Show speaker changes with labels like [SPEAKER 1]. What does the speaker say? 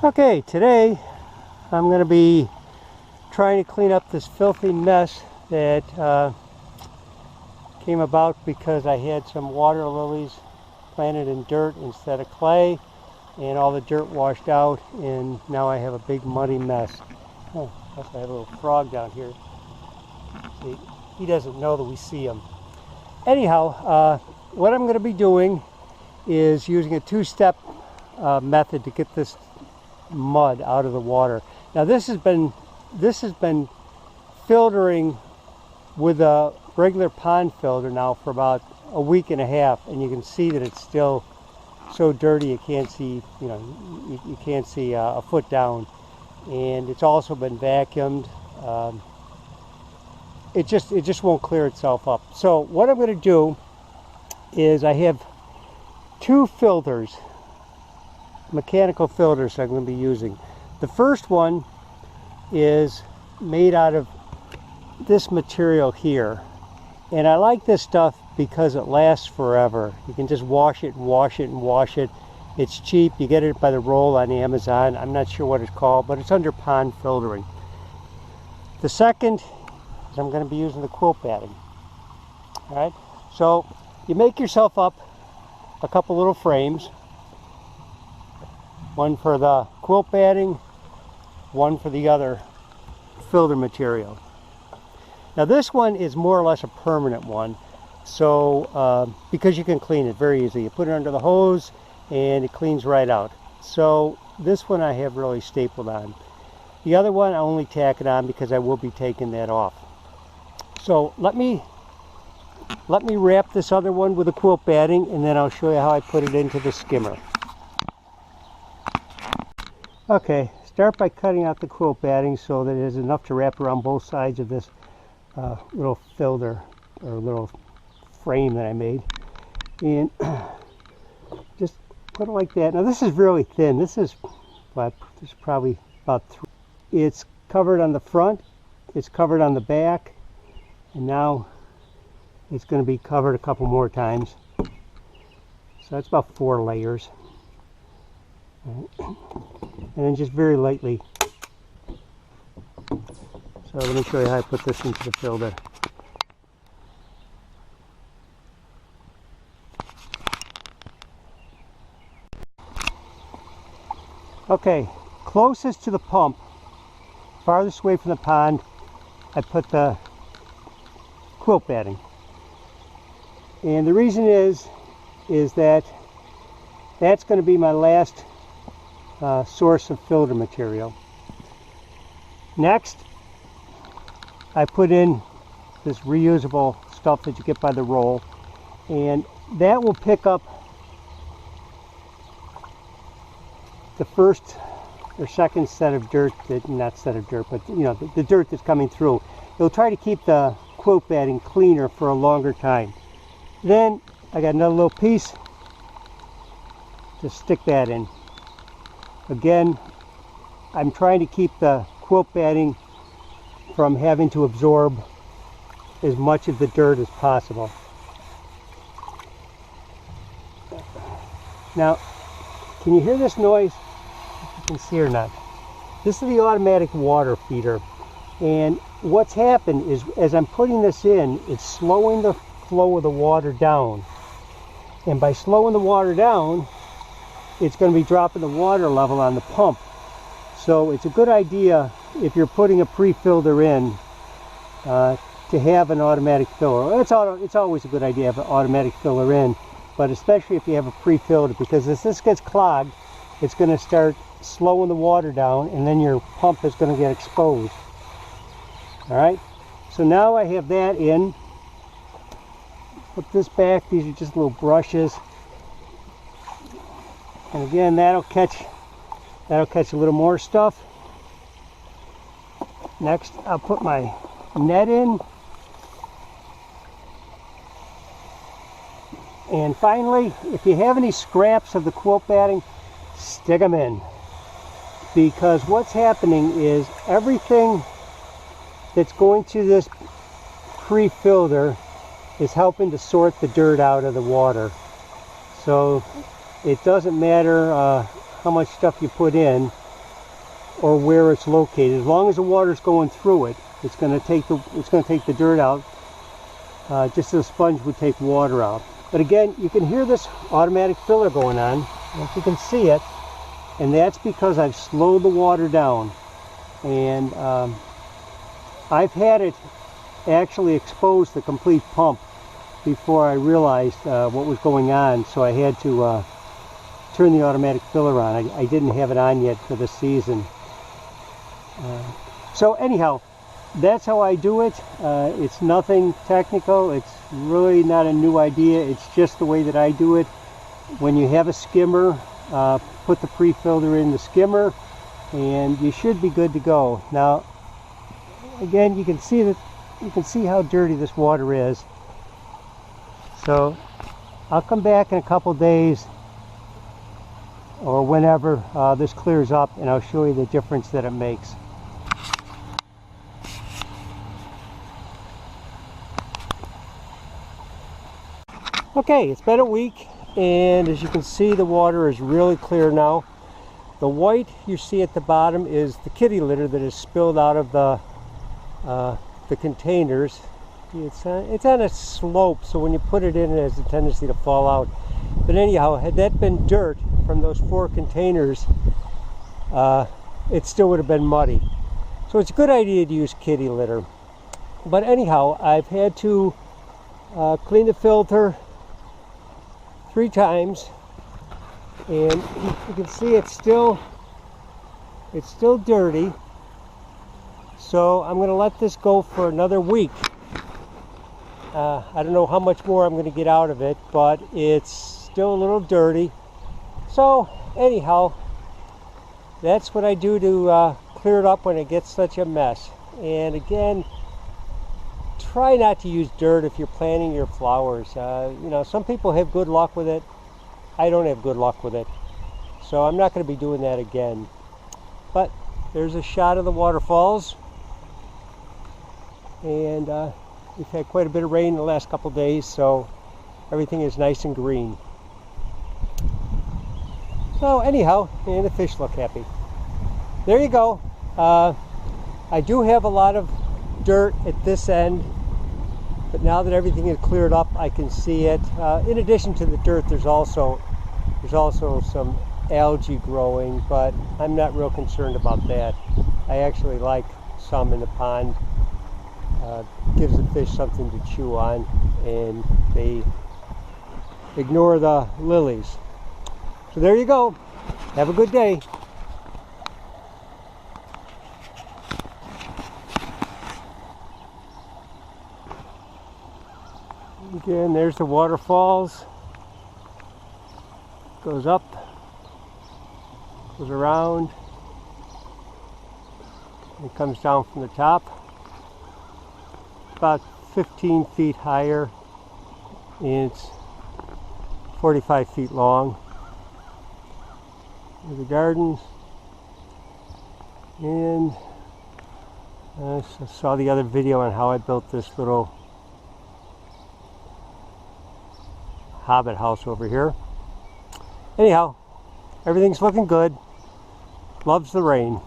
[SPEAKER 1] Okay, today I'm going to be trying to clean up this filthy mess that came about because I had some water lilies planted in dirt instead of clay, and all the dirt washed out, and now I have a big muddy mess. Oh, plus I have a little frog down here. See, he doesn't know that we see him. Anyhow, what I'm going to be doing is using a two-step method to get this mud out of the water. Now this has been filtering with a regular pond filter now for about a week and a half, and you can see that it's still so dirty you can't see, you can't see a foot down. And it's also been vacuumed. It just won't clear itself up. So what I'm going to do is I have two filters, mechanical filters I'm going to be using. The first one is made out of this material here, and I like this stuff because it lasts forever. You can just wash it and wash it and wash it. It's cheap. You get it by the roll on Amazon. I'm not sure what it's called, but it's under pond filtering. The second is I'm going to be using the quilt batting. All right, so you make yourself up a couple little frames, one for the quilt batting, one for the other filter material. Now this one is more or less a permanent one, so because you can clean it very easily. You put it under the hose and it cleans right out. So this one I have really stapled on. The other one I only tack it on because I will be taking that off. So let me wrap this other one with the quilt batting, and then I'll show you how I put it into the skimmer. Okay, start by cutting out the quilt batting so that it has enough to wrap around both sides of this little filter or little frame that I made, and just put it like that. Now this is really thin. This is probably about 3. It's covered on the front, it's covered on the back, and now it's going to be covered a couple more times. So that's about 4 layers. And then just very lightly. So let me show you how I put this into the filter. Okay, closest to the pump, farthest away from the pond, I put the quilt batting. And the reason is that that's going to be my last source of filter material. Next, I put in this reusable stuff that you get by the roll, and that will pick up the first or second set of dirt, not set of dirt, but the dirt that's coming through. It'll try to keep the quilt batting cleaner for a longer time. Then I got another little piece to stick that in. Again, I'm trying to keep the quilt batting from having to absorb as much of the dirt as possible. Now, can you hear this noise? You can see or not. This is the automatic water feeder, and what's happened is as I'm putting this in, it's slowing the flow of the water down, and by slowing the water down, it's going to be dropping the water level on the pump. So it's a good idea, if you're putting a pre-filter in, to have an automatic filler. It's always a good idea to have an automatic filler in, but especially if you have a pre-filter, because as this gets clogged, it's going to start slowing the water down, and then your pump is going to get exposed. Alright, so now I have that in. Put this back. These are just little brushes, and again that'll catch a little more stuff. Next, I'll put my net in, and finally, if you have any scraps of the quilt batting, stick them in, because what's happening is everything that's going to this pre-filter is helping to sort the dirt out of the water. So it doesn't matter how much stuff you put in, or where it's located. As long as the water's going through it, it's going to take the dirt out, just as a sponge would take water out. But again, you can hear this automatic filler going on, if you can see it, and that's because I've slowed the water down. And I've had it actually expose the complete pump before I realized what was going on, so I had to turn the automatic filler on. I didn't have it on yet for the season. So anyhow, that's how I do it. It's nothing technical. It's really not a new idea. It's just the way that I do it. When you have a skimmer, put the pre-filter in the skimmer, and you should be good to go. Now, again, you can see how dirty this water is. So I'll come back in a couple days or whenever this clears up, and I'll show you the difference that it makes. Okay, it's been a week, and as you can see, the water is really clear now. The white you see at the bottom is the kitty litter that is spilled out of the containers. It's on a slope, so when you put it in, it has a tendency to fall out. But anyhow, had that been dirt from those 4 containers, it still would have been muddy. So it's a good idea to use kitty litter. But anyhow, I've had to clean the filter 3 times, and you can see it's still dirty. So I'm going to let this go for another week. I don't know how much more I'm going to get out of it, but it's still a little dirty. So anyhow, that's what I do to clear it up when it gets such a mess. And again, try not to use dirt if you're planting your flowers. You know, some people have good luck with it. I don't have good luck with it. So I'm not going to be doing that again. But there's a shot of the waterfalls. And we've had quite a bit of rain the last couple of days, so everything is nice and green. So anyhow, and the fish look happy. There you go. I do have a lot of dirt at this end, but now that everything is cleared up, I can see it. In addition to the dirt, there's also some algae growing, but I'm not real concerned about that. I actually like some in the pond. Gives the fish something to chew on, and they ignore the lilies. So there you go. Have a good day. Again, there's the waterfalls. Goes up, goes around, and comes down from the top. About 15 feet higher, and it's 45 feet long. There's the gardens, and I saw the other video on how I built this little hobbit house over here. Anyhow, everything's looking good. Loves the rain.